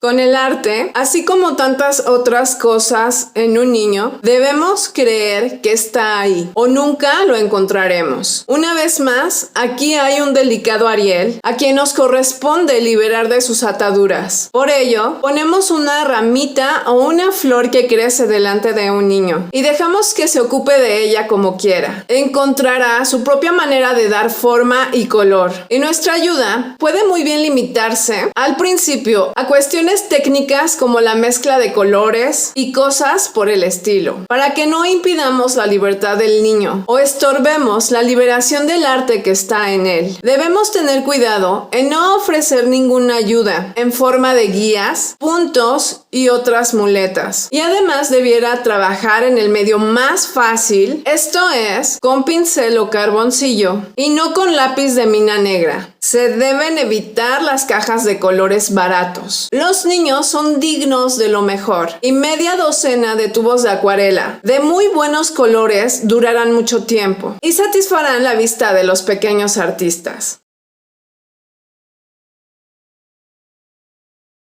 Con el arte, así como tantas otras cosas en un niño, debemos creer que está ahí o nunca lo encontraremos. Una vez más, aquí hay un delicado Ariel a quien nos corresponde liberar de sus ataduras. Por ello, ponemos una ramita o una flor que crece delante de un niño y dejamos que se ocupe de ella como quiera. Encontrará su propia manera de dar forma y color. Y nuestra ayuda puede muy bien limitarse al principio a cuestiones técnicas como la mezcla de colores y cosas por el estilo, para que no impidamos la libertad del niño o estorbemos la liberación del arte que está en él. Debemos tener cuidado en no ofrecer ninguna ayuda en forma de guías, puntos y otras muletas. Y además debiera trabajar en el medio más fácil, esto es, con pincel o carboncillo, y no con lápiz de mina negra. Se deben evitar las cajas de colores baratos. Los niños son dignos de lo mejor y media docena de tubos de acuarela de muy buenos colores durarán mucho tiempo y satisfarán la vista de los pequeños artistas.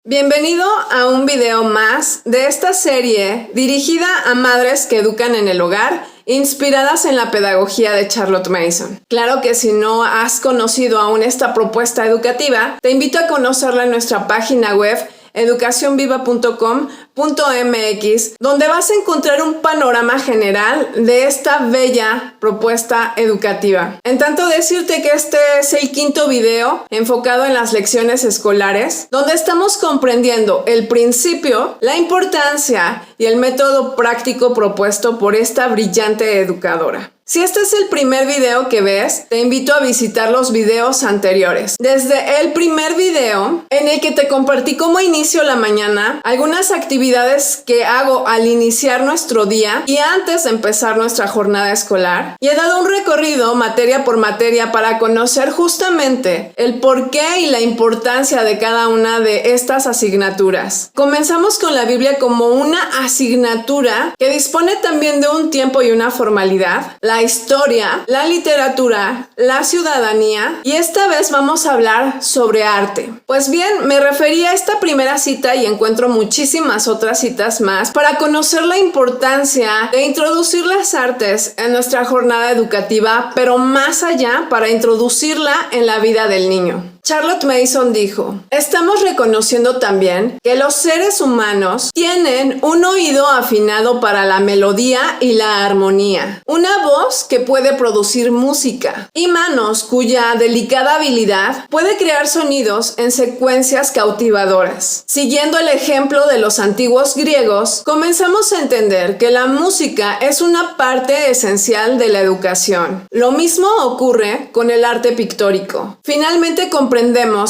Bienvenido a un video más de esta serie dirigida a madres que educan en el hogar, inspiradas en la pedagogía de Charlotte Mason. Claro que si no has conocido aún esta propuesta educativa, te invito a conocerla en nuestra página web educacionviva.com.mx, donde vas a encontrar un panorama general de esta bella propuesta educativa. En tanto decirte que este es el quinto video enfocado en las lecciones escolares, donde estamos comprendiendo el principio, la importancia y el método práctico propuesto por esta brillante educadora. Si este es el primer video que ves, te invito a visitar los videos anteriores. Desde el primer video, en el que te compartí cómo inicio la mañana, algunas actividades que hago al iniciar nuestro día y antes de empezar nuestra jornada escolar, y he dado un recorrido materia por materia para conocer justamente el porqué y la importancia de cada una de estas asignaturas. Comenzamos con la Biblia como una asignatura que dispone también de un tiempo y una formalidad, la historia, la literatura, la ciudadanía, y esta vez vamos a hablar sobre arte. Pues bien, me referí a esta primera cita y encuentro muchísimas otras citas más para conocer la importancia de introducir las artes en nuestra jornada educativa, pero más allá, para introducirla en la vida del niño. Charlotte Mason dijo: estamos reconociendo también que los seres humanos tienen un oído afinado para la melodía y la armonía, una voz que puede producir música y manos cuya delicada habilidad puede crear sonidos en secuencias cautivadoras. Siguiendo el ejemplo de los antiguos griegos, comenzamos a entender que la música es una parte esencial de la educación. Lo mismo ocurre con el arte pictórico. Finalmente comprendemos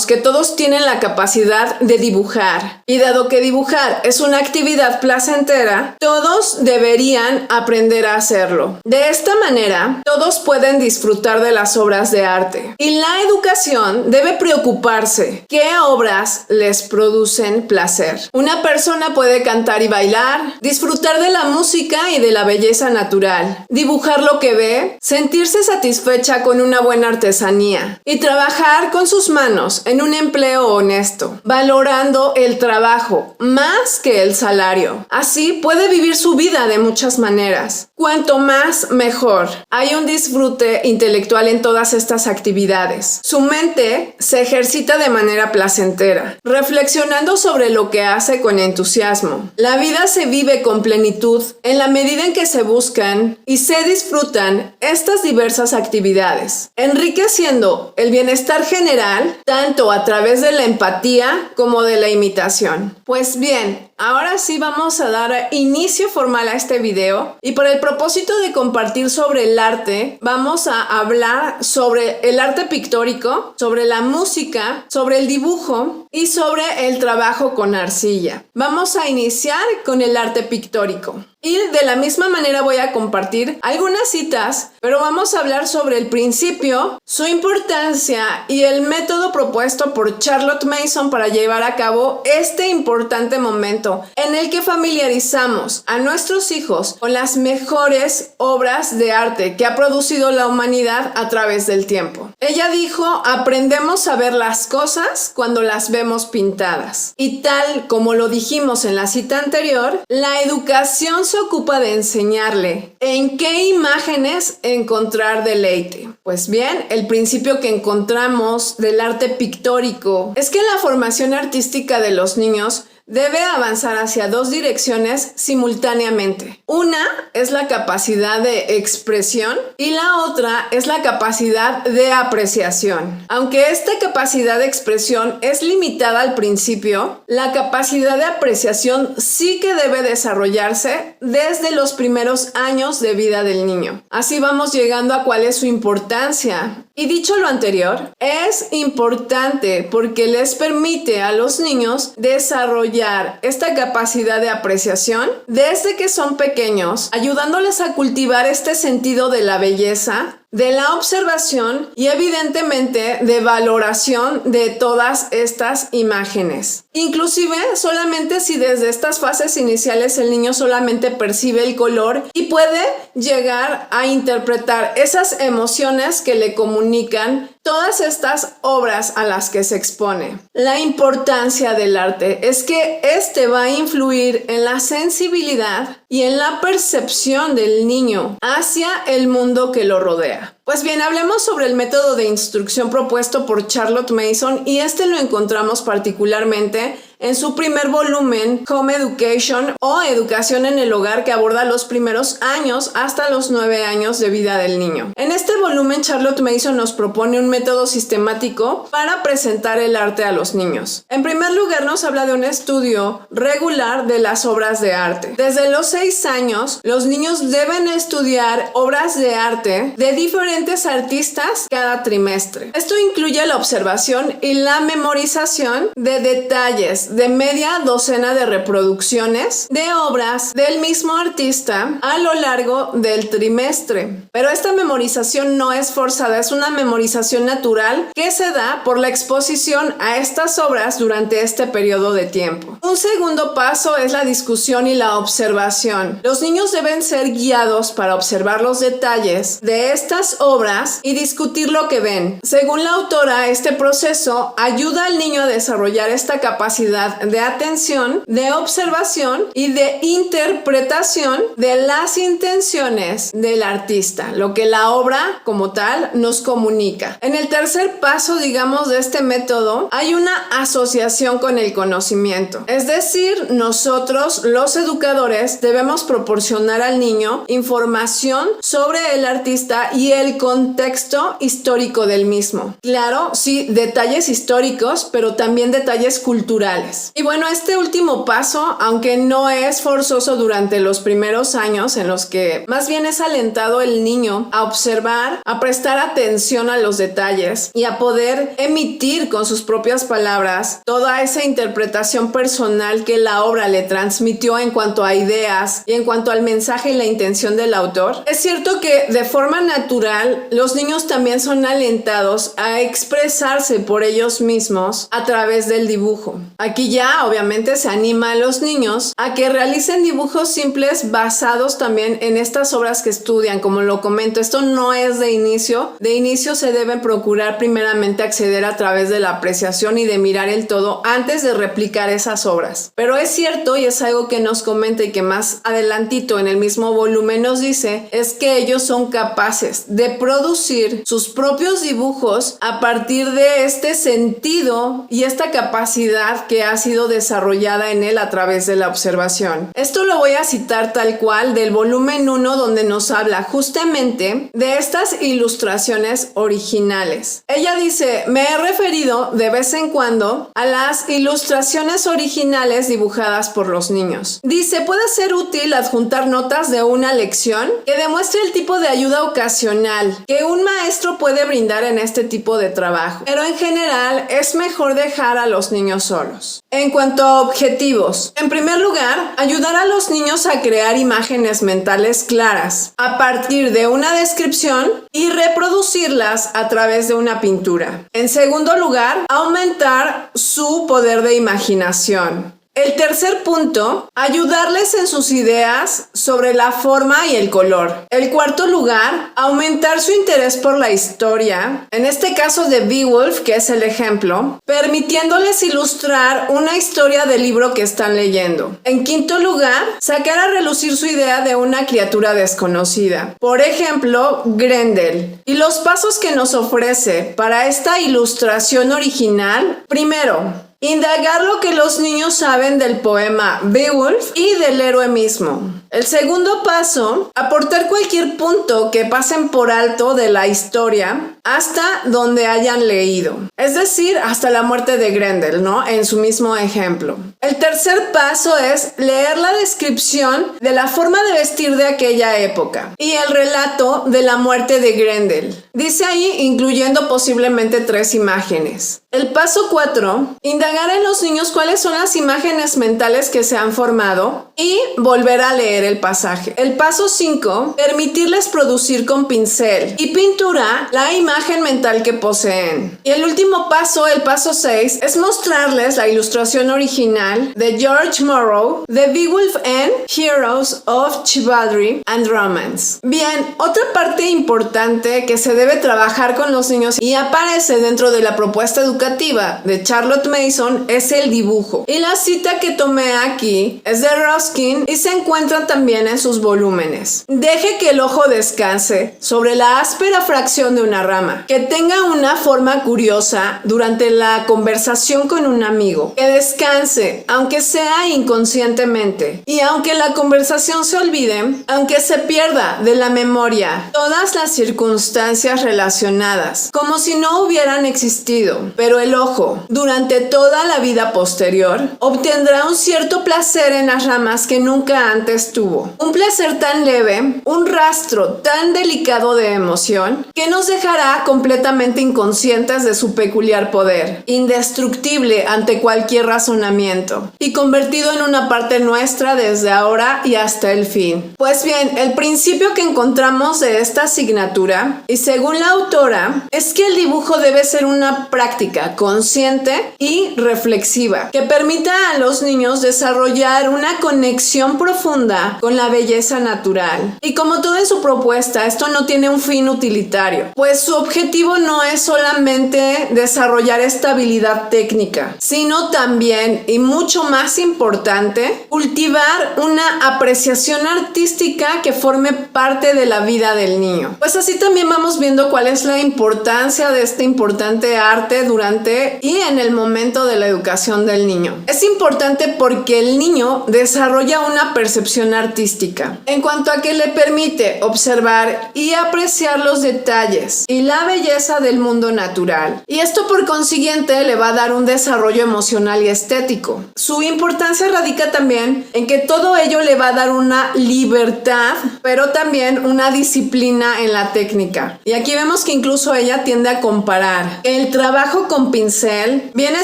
que todos tienen la capacidad de dibujar, y dado que dibujar es una actividad placentera, todos deberían aprender a hacerlo. De esta manera, todos pueden disfrutar de las obras de arte. Y la educación debe preocuparse qué obras les producen placer. Una persona puede cantar y bailar, disfrutar de la música y de la belleza natural, dibujar lo que ve, sentirse satisfecha con una buena artesanía y trabajar con sus manos en un empleo honesto, valorando el trabajo más que el salario. Así puede vivir su vida de muchas maneras. Cuanto más, mejor. Hay un disfrute intelectual en todas estas actividades. Su mente se ejercita de manera placentera, reflexionando sobre lo que hace con entusiasmo. La vida se vive con plenitud en la medida en que se buscan y se disfrutan estas diversas actividades, enriqueciendo el bienestar general tanto a través de la empatía como de la imitación. Pues bien, ahora sí vamos a dar inicio formal a este video, y por el propósito de compartir sobre el arte, vamos a hablar sobre el arte pictórico, sobre la música, sobre el dibujo y sobre el trabajo con arcilla. Vamos a iniciar con el arte pictórico. Y de la misma manera voy a compartir algunas citas, pero vamos a hablar sobre el principio, su importancia y el método propuesto por Charlotte Mason para llevar a cabo este importante momento momento en el que familiarizamos a nuestros hijos con las mejores obras de arte que ha producido la humanidad a través del tiempo. Ella dijo, aprendemos a ver las cosas cuando las vemos pintadas. Y tal como lo dijimos en la cita anterior, la educación se ocupa de enseñarle en qué imágenes encontrar deleite. Pues bien, el principio que encontramos del arte pictórico es que la formación artística de los niños debe avanzar hacia dos direcciones simultáneamente. Una es la capacidad de expresión y la otra es la capacidad de apreciación. Aunque esta capacidad de expresión es limitada al principio, la capacidad de apreciación sí que debe desarrollarse desde los primeros años de vida del niño. Así vamos llegando a cuál es su importancia. Y dicho lo anterior, es importante porque les permite a los niños desarrollar esta capacidad de apreciación desde que son pequeños, ayudándoles a cultivar este sentido de la belleza, de la observación y evidentemente de valoración de todas estas imágenes. Inclusive solamente si desde estas fases iniciales el niño solamente percibe el color y puede llegar a interpretar esas emociones que le comunican todas estas obras a las que se expone. La importancia del arte es que este va a influir en la sensibilidad y en la percepción del niño hacia el mundo que lo rodea. Pues bien, hablemos sobre el método de instrucción propuesto por Charlotte Mason y este lo encontramos particularmente en su primer volumen, Home Education o Educación en el Hogar, que aborda los primeros años hasta los 9 años de vida del niño. En este volumen, Charlotte Mason nos propone un método sistemático para presentar el arte a los niños. En primer lugar, nos habla de un estudio regular de las obras de arte. Desde los 6 años, los niños deben estudiar obras de arte de diferentes artistas cada trimestre. Esto incluye la observación y la memorización de detalles de media docena de reproducciones de obras del mismo artista a lo largo del trimestre. Pero esta memorización no es forzada, es una memorización natural que se da por la exposición a estas obras durante este periodo de tiempo. Un segundo paso es la discusión y la observación. Los niños deben ser guiados para observar los detalles de estas obras y discutir lo que ven. Según la autora, este proceso ayuda al niño a desarrollar esta capacidad de atención, de observación y de interpretación de las intenciones del artista, lo que la obra como tal nos comunica. En el tercer paso, digamos, de este método, hay una asociación con el conocimiento. Es decir, nosotros, los educadores, debemos proporcionar al niño información sobre el artista y el contexto histórico del mismo. Claro, sí, detalles históricos, pero también detalles culturales. Y bueno, este último paso, aunque no es forzoso durante los primeros años en los que más bien es alentado el niño a observar, a prestar atención a los detalles y a poder emitir con sus propias palabras toda esa interpretación personal que la obra le transmitió en cuanto a ideas y en cuanto al mensaje y la intención del autor. Es cierto que de forma natural los niños también son alentados a expresarse por ellos mismos a través del dibujo. Aquí ya obviamente se anima a los niños a que realicen dibujos simples basados también en estas obras que estudian. Como lo comento, esto no es de inicio. De inicio se deben procurar primeramente acceder a través de la apreciación y de mirar el todo antes de replicar esas obras. Pero es cierto, y es algo que nos comenta y que más adelantito en el mismo volumen nos dice, es que ellos son capaces de producir sus propios dibujos a partir de este sentido y esta capacidad que ha sido desarrollada en él a través de la observación. Esto lo voy a citar tal cual del volumen 1, donde nos habla justamente de estas ilustraciones originales. Ella dice, me he referido de vez en cuando a las ilustraciones originales dibujadas por los niños. Dice, puede ser útil adjuntar notas de una lección que demuestre el tipo de ayuda ocasional que un maestro puede brindar en este tipo de trabajo, pero en general es mejor dejar a los niños solos. En cuanto a objetivos, en primer lugar, ayudar a los niños a crear imágenes mentales claras a partir de una descripción y reproducirlas a través de una pintura. En segundo lugar, aumentar su poder de imaginación. El tercer punto, ayudarles en sus ideas sobre la forma y el color. El cuarto lugar, aumentar su interés por la historia, en este caso de Beowulf, que es el ejemplo, permitiéndoles ilustrar una historia del libro que están leyendo. En quinto lugar, sacar a relucir su idea de una criatura desconocida. Por ejemplo, Grendel. Y los pasos que nos ofrece para esta ilustración original. Primero, indagar lo que los niños saben del poema Beowulf y del héroe mismo. El segundo paso, aportar cualquier punto que pasen por alto de la historia hasta donde hayan leído. Es decir, hasta la muerte de Grendel, ¿no? En su mismo ejemplo. El tercer paso es leer la descripción de la forma de vestir de aquella época y el relato de la muerte de Grendel. Dice ahí, incluyendo posiblemente 3 imágenes. El paso 4, indagar en los niños cuáles son las imágenes mentales que se han formado y volver a leer el pasaje. El paso 5, permitirles producir con pincel y pintura la imagen mental que poseen. Y el último paso, el paso 6, es mostrarles la ilustración original de George Morrow de Beowulf and Heroes of Chivalry and Romance. Bien, otra parte importante que se debe trabajar con los niños y aparece dentro de la propuesta educativa de Charlotte Mason es el dibujo. Y la cita que tomé aquí es de Ruskin y se encuentra también en sus volúmenes. Deje que el ojo descanse sobre la áspera fracción de una rama, que tenga una forma curiosa durante la conversación con un amigo, que descanse, aunque sea inconscientemente, y aunque la conversación se olvide, aunque se pierda de la memoria todas las circunstancias relacionadas, como si no hubieran existido, pero el ojo, durante toda la vida posterior, obtendrá un cierto placer en las ramas que nunca antes tuvo. Un placer tan leve, un rastro tan delicado de emoción, que nos dejará completamente inconscientes de su peculiar poder, indestructible ante cualquier razonamiento, y convertido en una parte nuestra desde ahora y hasta el fin. Pues bien, el principio que encontramos de esta asignatura, y según la autora, es que el dibujo debe ser una práctica consciente y reflexiva, que permita a los niños desarrollar una conexión profunda con la belleza natural. Y como todo en su propuesta, esto no tiene un fin utilitario, pues su objetivo no es solamente desarrollar esta habilidad técnica, sino también, y mucho más importante, cultivar una apreciación artística que forme parte de la vida del niño. Pues así también vamos viendo cuál es la importancia de este importante arte durante y en el momento de la educación del niño. Es importante porque el niño desarrolla una percepción artística en cuanto a que le permite observar y apreciar los detalles y la belleza del mundo natural. Y esto por consiguiente le va a dar un desarrollo emocional y estético. Su importancia radica también en que todo ello le va a dar una libertad, pero también una disciplina en la técnica. Y aquí vemos que incluso ella tiende a comparar que el trabajo con pincel viene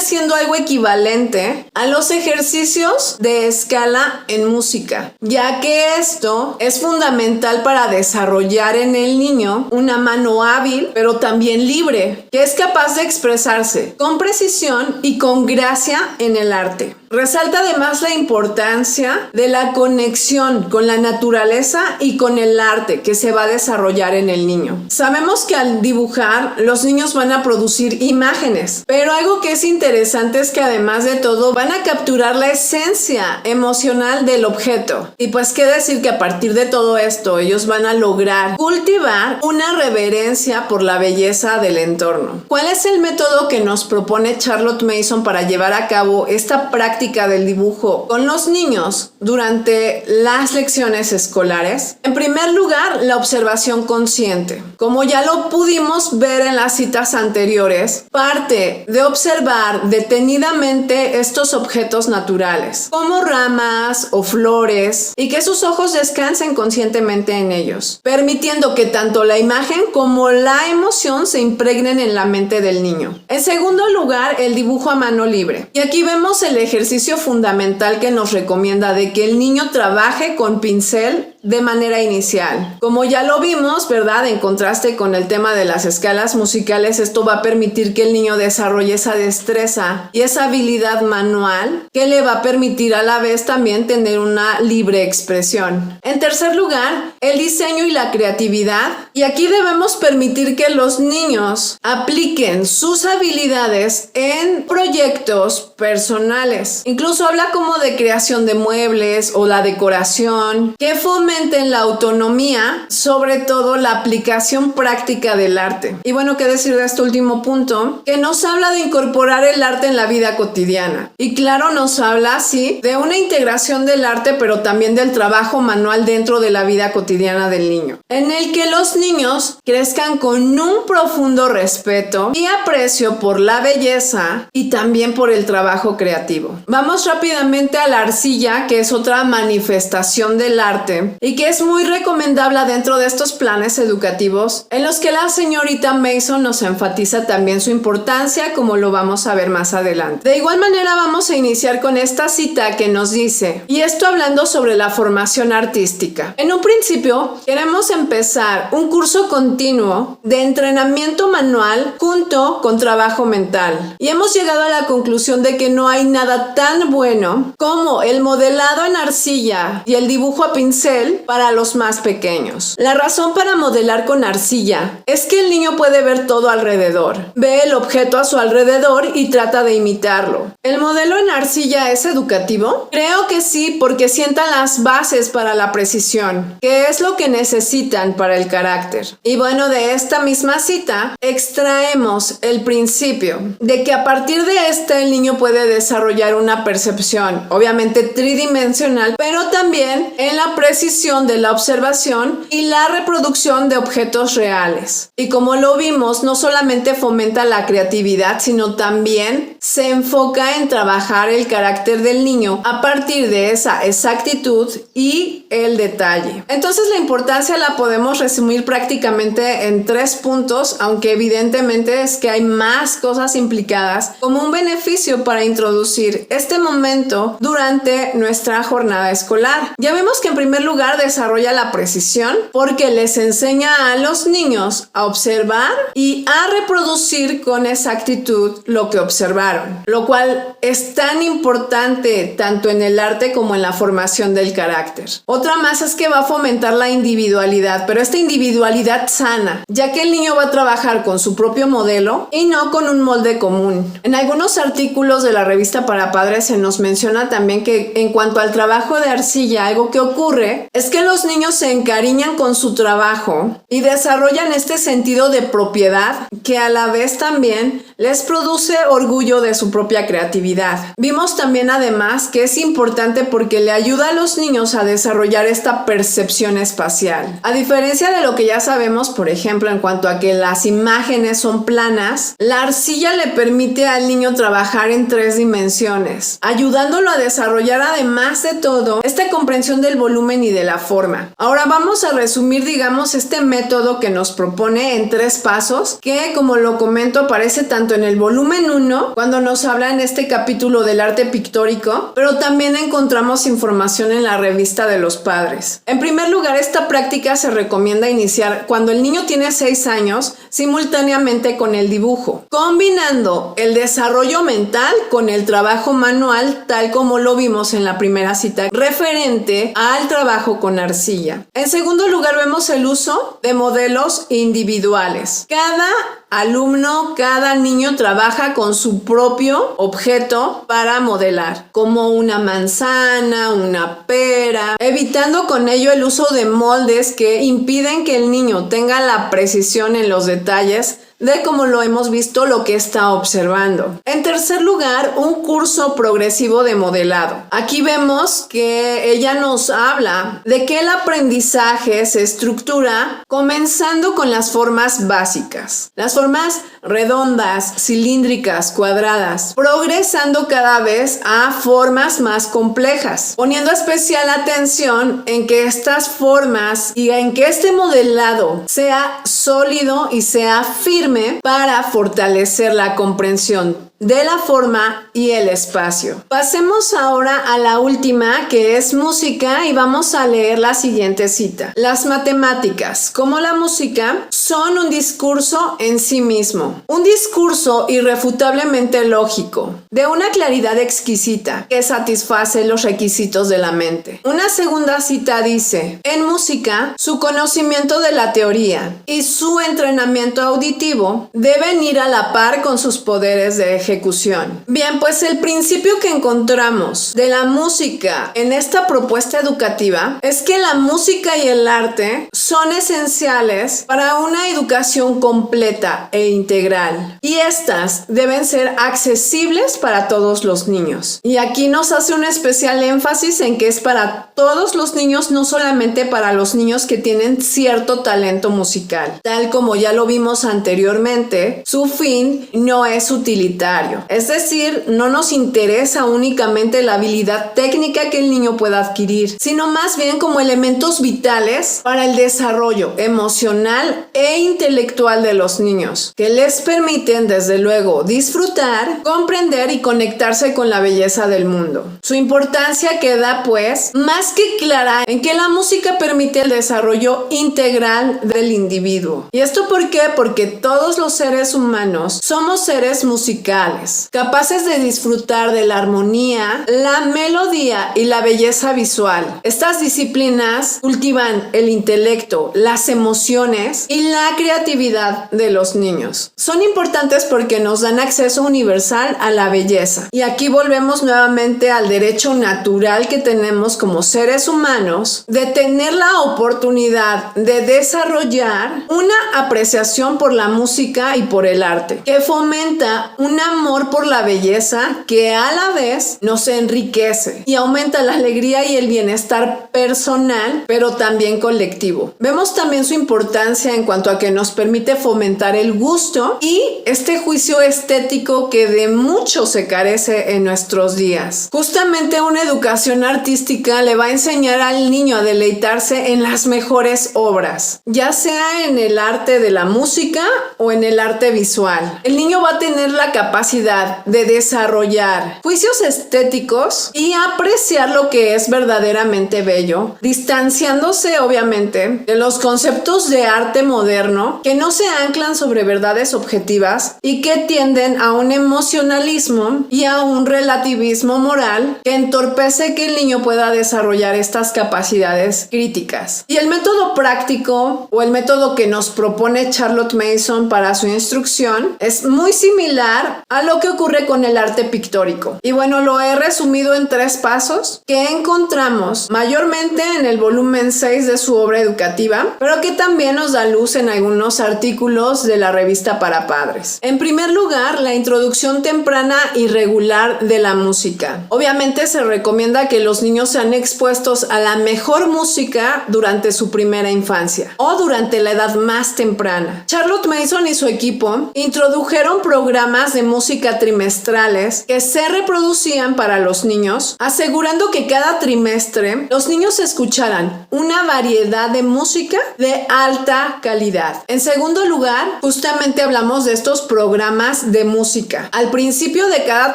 siendo algo equivalente a los ejercicios de escala en música, ya que esto es fundamental para desarrollar en el niño una mano hábil, pero también libre, que es capaz de expresarse con precisión y con gracia en el arte. Resalta además la importancia de la conexión con la naturaleza y con el arte que se va a desarrollar en el niño. Sabemos que al dibujar los niños van a producir imágenes, pero algo que es interesante es que además de todo van a capturar la esencia emocional del objeto. Y pues qué decir que a partir de todo esto ellos van a lograr cultivar una reverencia por la belleza del entorno. ¿Cuál es el método que nos propone Charlotte Mason para llevar a cabo esta práctica del dibujo con los niños durante las lecciones escolares? En primer lugar, la observación consciente. Como ya lo pudimos ver en las citas anteriores, parte de observar detenidamente estos objetos naturales, como ramas o flores, y que sus ojos descansen conscientemente en ellos, permitiendo que tanto la imagen como la emoción se impregnen en la mente del niño. En segundo lugar, el dibujo a mano libre. Y aquí vemos el ejercicio ejercicio fundamental que nos recomienda de que el niño trabaje con pincel de manera inicial. Como ya lo vimos, ¿verdad? En contraste con el tema de las escalas musicales, esto va a permitir que el niño desarrolle esa destreza y esa habilidad manual que le va a permitir a la vez también tener una libre expresión. En tercer lugar, el diseño y la creatividad. Y aquí debemos permitir que los niños apliquen sus habilidades en proyectos personales. Incluso habla como de creación de muebles o la decoración, que fomenten la autonomía, sobre todo la aplicación práctica del arte. Y bueno, qué decir de este último punto, que nos habla de incorporar el arte en la vida cotidiana. Y claro, nos habla, sí, de una integración del arte, pero también del trabajo manual dentro de la vida cotidiana del niño, en el que los niños crezcan con un profundo respeto y aprecio por la belleza y también por el trabajo creativo. Vamos rápidamente a la arcilla, que es otra manifestación del arte y que es muy recomendable dentro de estos planes educativos, en los que la señorita Mason nos enfatiza también su importancia, como lo vamos a ver más adelante. De igual manera, vamos a iniciar con esta cita que nos dice, y esto hablando sobre la formación artística. En un principio, queremos empezar un curso continuo de entrenamiento manual junto con trabajo mental. Y hemos llegado a la conclusión de que no hay nada tan bueno como el modelado en arcilla y el dibujo a pincel para los más pequeños. La razón para modelar con arcilla es que el niño puede ver todo alrededor, ve el objeto a su alrededor y trata de imitarlo. ¿El modelo en arcilla es educativo? Creo que sí, porque sienta las bases para la precisión, que es lo que necesitan para el carácter. Y bueno, de esta misma cita extraemos el principio de que a partir de este el niño puede desarrollar una percepción, obviamente tridimensional, pero también en la precisión de la observación y la reproducción de objetos reales. Y como lo vimos, no solamente fomenta la creatividad, sino también se enfoca en trabajar el carácter del niño a partir de esa exactitud y el detalle. Entonces la importancia la podemos resumir prácticamente en 3 puntos, aunque evidentemente es que hay más cosas implicadas, como un beneficio para introducir este momento durante nuestra jornada escolar. Ya vemos que en primer lugar desarrolla la precisión porque les enseña a los niños a observar y a reproducir con exactitud lo que observaron, lo cual es tan importante tanto en el arte como en la formación del carácter. Otra más es que va a fomentar la individualidad, pero esta individualidad sana, ya que el niño va a trabajar con su propio modelo y no con un molde común. En algunos artículos de la revista para padres se nos menciona también que en cuanto al trabajo de arcilla, algo que ocurre es que los niños se encariñan con su trabajo y desarrollan este sentido de propiedad que a la vez también les produce orgullo de su propia creatividad. Vimos también además que es importante porque le ayuda a los niños a desarrollar esta percepción espacial. A diferencia de lo que ya sabemos, por ejemplo, en cuanto a que las imágenes son planas, la arcilla le permite al niño trabajar en 3 dimensiones, ayudándolo a desarrollar además de todo esta comprensión del volumen y de la forma. Ahora vamos a resumir, digamos, este método que nos propone en 3 pasos, que como lo comento aparece tanto en el volumen 1, cuando nos habla en este capítulo del arte pictórico, pero también encontramos información en la revista de los padres. En primer lugar, esta práctica se recomienda iniciar cuando el niño tiene 6 años, simultáneamente con el dibujo, combinando el desarrollo mental con el trabajo manual, tal como lo vimos en la primera cita referente al trabajo con arcilla. En segundo lugar, vemos el uso de modelos individuales. Cada alumno, cada niño trabaja con su propio objeto para modelar, como una manzana, una pera, evitando con ello el uso de moldes que impiden que el niño tenga la precisión en los detalles de cómo lo hemos visto, lo que está observando. En tercer lugar, un curso progresivo de modelado. Aquí vemos que ella nos habla de que el aprendizaje se estructura comenzando con las formas básicas. Las formas redondas, cilíndricas, cuadradas, progresando cada vez a formas más complejas, poniendo especial atención en que estas formas y en que este modelado sea sólido y sea firme para fortalecer la comprensión de la forma y el espacio. Pasemos ahora a la última, que es música, y vamos a leer la siguiente cita. Las matemáticas, como la música, son un discurso en sí mismo, un discurso irrefutablemente lógico, de una claridad exquisita que satisface los requisitos de la mente. Una segunda cita dice: en música, su conocimiento de la teoría y su entrenamiento auditivo deben ir a la par con sus poderes de ejecución. Bien, pues el principio que encontramos de la música en esta propuesta educativa es que la música y el arte son esenciales para una educación completa e integral, y estas deben ser accesibles para todos los niños. Y aquí nos hace un especial énfasis en que es para todos los niños, no solamente para los niños que tienen cierto talento musical. Tal como ya lo vimos anteriormente, su fin no es utilitario. Es decir, no nos interesa únicamente la habilidad técnica que el niño pueda adquirir, sino más bien como elementos vitales para el desarrollo emocional e intelectual de los niños, que les permiten desde luego disfrutar, comprender y conectarse con la belleza del mundo. Su importancia queda pues más que clara en que la música permite el desarrollo integral del individuo. ¿Y esto por qué? Porque todos los seres humanos somos seres musicales, capaces de disfrutar de la armonía, la melodía y la belleza visual. Estas disciplinas cultivan el intelecto, las emociones y la creatividad de los niños. Son importantes porque nos dan acceso universal a la belleza. Y aquí volvemos nuevamente al derecho natural que tenemos como seres humanos de tener la oportunidad de desarrollar una apreciación por la música y por el arte, que fomenta un amor por la belleza que a la vez nos enriquece y aumenta la alegría y el bienestar personal, pero también colectivo. Vemos también su importancia en cuanto a que nos permite fomentar el gusto y este juicio estético que de mucho se carece en nuestros días. Justamente una educación artística le va a enseñar al niño a deleitarse en las mejores obras, ya sea en el arte de la música o en el arte visual. El niño va a tener la capacidad de desarrollar juicios estéticos y apreciar lo que es verdaderamente bello, distanciándose obviamente de los conceptos de arte moderno que no se anclan sobre verdades objetivas y que tienden a un emocionalismo y a un relativismo moral que entorpece que el niño pueda desarrollar estas capacidades críticas. Y el método práctico o el método que nos propone Charlotte Mason para su instrucción es muy similar a lo que ocurre con el arte pictórico. Y bueno, lo he resumido en 3 pasos que encontramos mayormente en el volumen 6 de su obra educativa, pero que también nos da luz en algunos artículos de la revista para padres. En primer lugar, la introducción temprana y regular de la música. Obviamente se recomienda que los niños sean expuestos a la mejor música durante su primera infancia o durante la edad más temprana. Charlotte Mason y su equipo introdujeron programas de música trimestrales que se reproducían para los niños, asegurando que cada trimestre los niños escucharan una variedad de música de alta calidad. En segundo lugar, justamente hablamos de estos programas de música. Al principio de cada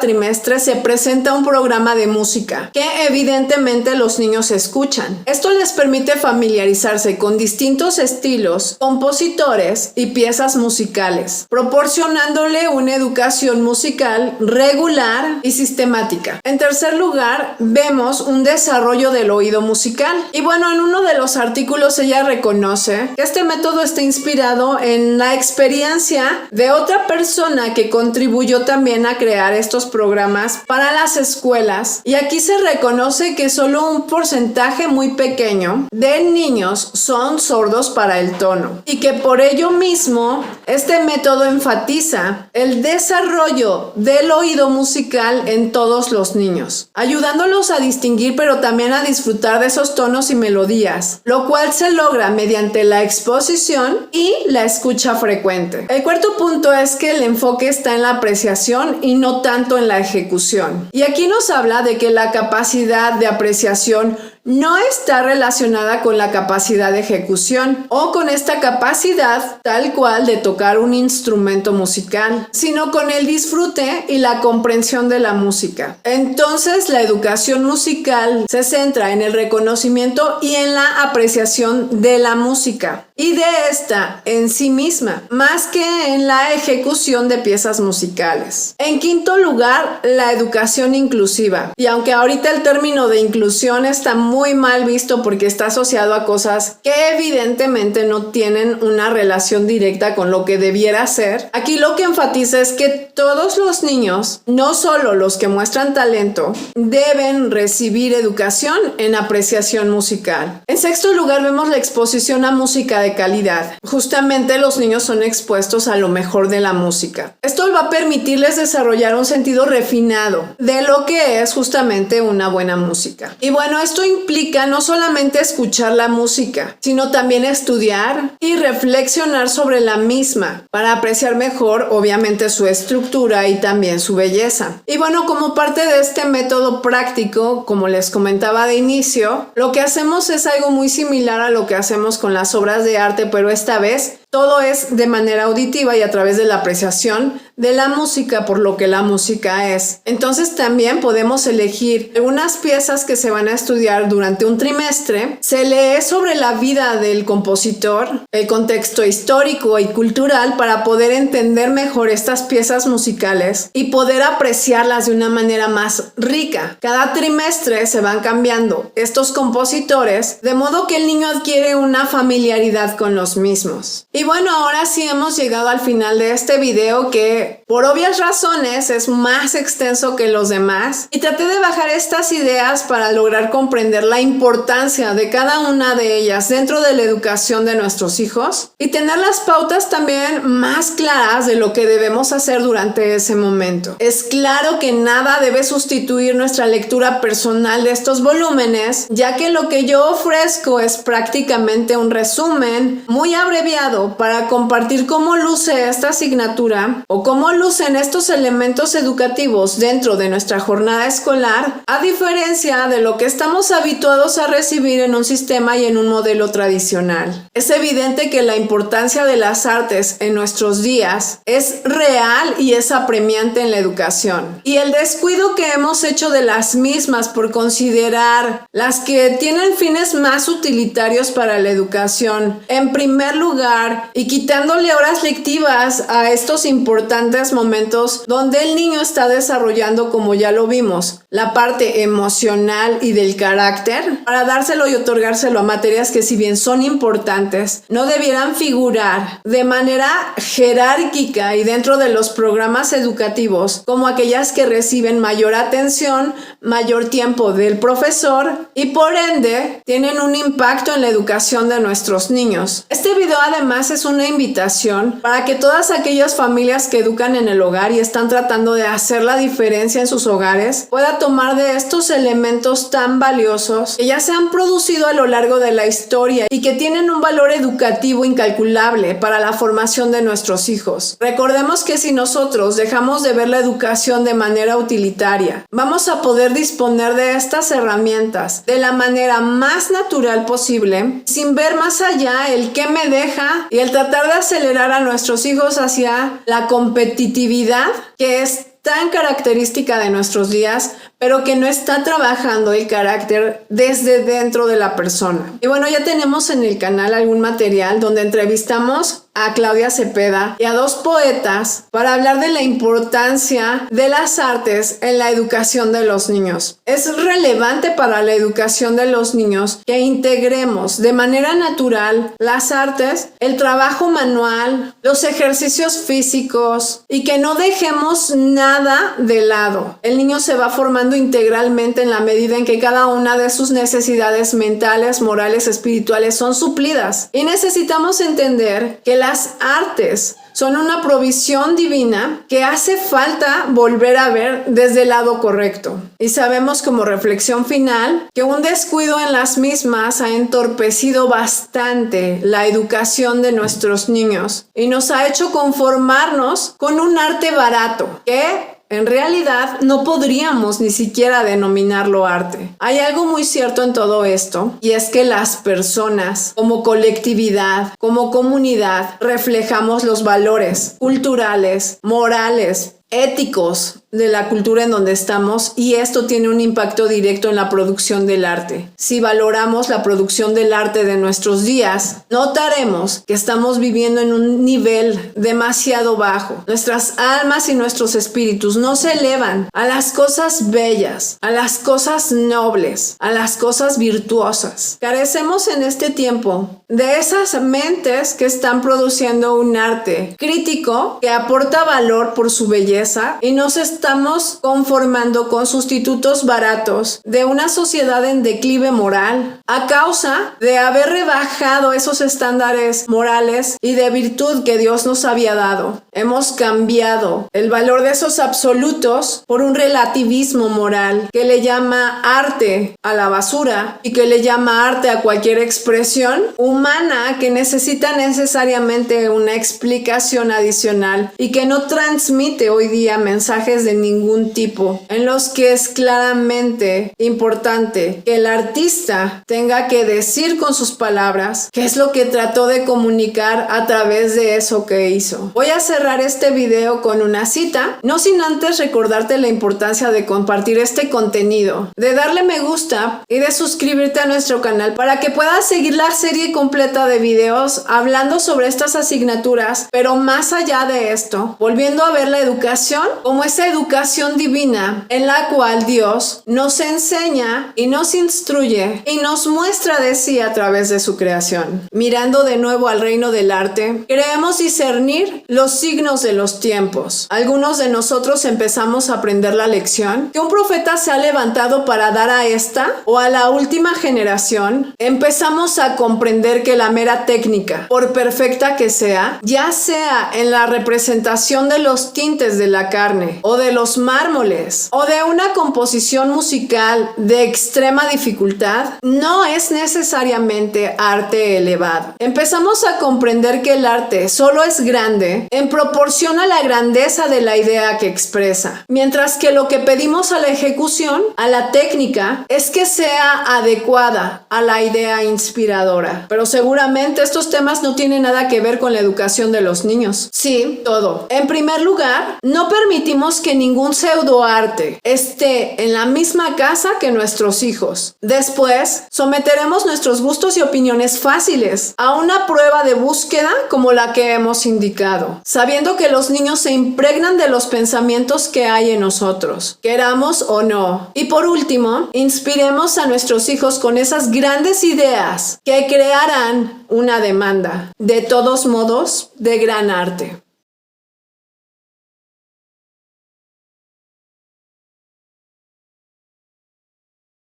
trimestre se presenta un programa de música que evidentemente los niños escuchan. Esto les permite familiarizarse con distintos estilos, compositores y piezas musicales, proporcionándole una educación musical regular y sistemática. En tercer lugar, vemos un desarrollo del oído musical. Y bueno, en uno de los artículos ella reconoce que este método está inspirado en la experiencia de otra persona que contribuyó también a crear crear estos programas para las escuelas, y aquí se reconoce que solo un porcentaje muy pequeño de niños son sordos para el tono, y que por ello mismo este método enfatiza el desarrollo del oído musical en todos los niños, ayudándolos a distinguir pero también a disfrutar de esos tonos y melodías, lo cual se logra mediante la exposición y la escucha frecuente. El cuarto punto es que el enfoque está en la apreciación y no tanto en la ejecución. Y aquí nos habla de que la capacidad de apreciación no está relacionada con la capacidad de ejecución o con esta capacidad tal cual de tocar un instrumento musical, sino con el disfrute y la comprensión de la música. Entonces, la educación musical se centra en el reconocimiento y en la apreciación de la música y de esta en sí misma, más que en la ejecución de piezas musicales. En quinto lugar, la educación inclusiva. Y aunque ahorita el término de inclusión está muy mal visto porque está asociado a cosas que evidentemente no tienen una relación directa con lo que debiera ser, aquí lo que enfatiza es que todos los niños, no solo los que muestran talento, deben recibir educación en apreciación musical. En sexto lugar, vemos la exposición a música de calidad. Justamente los niños son expuestos a lo mejor de la música. Esto va a permitirles desarrollar un sentido refinado de lo que es justamente una buena música. Y bueno, esto implica no solamente escuchar la música, sino también estudiar y reflexionar sobre la misma para apreciar mejor, obviamente, su estructura y también su belleza. Y bueno, como parte de este método práctico, como les comentaba de inicio, lo que hacemos es algo muy similar a lo que hacemos con las obras de arte, pero esta vez todo es de manera auditiva y a través de la apreciación de la música por lo que la música es. Entonces también podemos elegir algunas piezas que se van a estudiar durante un trimestre. Se lee sobre la vida del compositor, el contexto histórico y cultural para poder entender mejor estas piezas musicales y poder apreciarlas de una manera más rica. Cada trimestre se van cambiando estos compositores de modo que el niño adquiere una familiaridad con los mismos. Y bueno, ahora sí hemos llegado al final de este video que por obvias razones es más extenso que los demás y traté de bajar estas ideas para lograr comprender la importancia de cada una de ellas dentro de la educación de nuestros hijos y tener las pautas también más claras de lo que debemos hacer durante ese momento. Es claro que nada debe sustituir nuestra lectura personal de estos volúmenes, ya que lo que yo ofrezco es prácticamente un resumen muy abreviado para compartir cómo luce esta asignatura o cómo lucen estos elementos educativos dentro de nuestra jornada escolar, a diferencia de lo que estamos habituados a recibir en un sistema y en un modelo tradicional. Es evidente que la importancia de las artes en nuestros días es real y es apremiante en la educación. Y el descuido que hemos hecho de las mismas por considerar las que tienen fines más utilitarios para la educación en primer lugar y quitándole horas lectivas a estos importantes momentos donde el niño está desarrollando, como ya lo vimos, la parte emocional y del carácter, para dárselo y otorgárselo a materias que, si bien son importantes, no debieran figurar de manera jerárquica y dentro de los programas educativos como aquellas que reciben mayor atención, mayor tiempo del profesor y por ende tienen un impacto en la educación de nuestros niños. Este video además es una invitación para que todas aquellas familias que educan en el hogar y están tratando de hacer la diferencia en sus hogares puedan tomar de estos elementos tan valiosos que ya se han producido a lo largo de la historia y que tienen un valor educativo incalculable para la formación de nuestros hijos. Recordemos que si nosotros dejamos de ver la educación de manera utilitaria, vamos a poder disponer de estas herramientas de la manera más natural posible, sin ver más allá el qué me deja y el tratar de acelerar a nuestros hijos hacia la competitividad que es tan característica de nuestros días, pero que no está trabajando el carácter desde dentro de la persona. Y bueno, ya tenemos en el canal algún material donde entrevistamos a Claudia Cepeda y a dos poetas para hablar de la importancia de las artes en la educación de los niños. Es relevante para la educación de los niños que integremos de manera natural las artes, el trabajo manual, los ejercicios físicos y que no dejemos nada de lado. El niño se va formando integralmente en la medida en que cada una de sus necesidades mentales, morales, espirituales son suplidas. Y necesitamos entender que las artes son una provisión divina que hace falta volver a ver desde el lado correcto. Y sabemos como reflexión final que un descuido en las mismas ha entorpecido bastante la educación de nuestros niños y nos ha hecho conformarnos con un arte barato que en realidad no podríamos ni siquiera denominarlo arte. Hay algo muy cierto en todo esto, y es que las personas, como colectividad, como comunidad, reflejamos los valores culturales, morales, éticos de la cultura en donde estamos, y esto tiene un impacto directo en la producción del arte. Si valoramos la producción del arte de nuestros días, notaremos que estamos viviendo en un nivel demasiado bajo. Nuestras almas y nuestros espíritus no se elevan a las cosas bellas, a las cosas nobles, a las cosas virtuosas. Carecemos en este tiempo de esas mentes que están produciendo un arte crítico que aporta valor por su belleza, y nos estamos conformando con sustitutos baratos de una sociedad en declive moral a causa de haber rebajado esos estándares morales y de virtud que Dios nos había dado. Hemos cambiado el valor de esos absolutos por un relativismo moral que le llama arte a la basura y que le llama arte a cualquier expresión humana que necesita necesariamente una explicación adicional y que no transmite hoy día mensajes de ningún tipo, en los que es claramente importante que el artista tenga que decir con sus palabras qué es lo que trató de comunicar a través de eso que hizo. Voy a cerrar este video con una cita, no sin antes recordarte la importancia de compartir este contenido, de darle me gusta y de suscribirte a nuestro canal para que puedas seguir la serie completa de videos hablando sobre estas asignaturas, pero más allá de esto, volviendo a ver la educación como esa educación divina en la cual Dios nos enseña y nos instruye y nos muestra de sí a través de su creación. Mirando de nuevo al reino del arte, queremos discernir los signos de los tiempos. Algunos de nosotros empezamos a aprender la lección que un profeta se ha levantado para dar a esta o a la última generación. Empezamos a comprender que la mera técnica, por perfecta que sea, ya sea en la representación de los tintes de la carne o de los mármoles o de una composición musical de extrema dificultad, no es necesariamente arte elevado. Empezamos a comprender que el arte solo es grande en proporción a la grandeza de la idea que expresa, mientras que lo que pedimos a la ejecución, a la técnica, es que sea adecuada a la idea inspiradora. Pero seguramente estos temas no tienen nada que ver con la educación de los niños. Sí, todo. En primer lugar, no permitimos que ningún pseudoarte esté en la misma casa que nuestros hijos. Después, someteremos nuestros gustos y opiniones fáciles a una prueba de búsqueda como la que hemos indicado, sabiendo que los niños se impregnan de los pensamientos que hay en nosotros, queramos o no. Y por último, inspiremos a nuestros hijos con esas grandes ideas que crearán una demanda, de todos modos, de gran arte.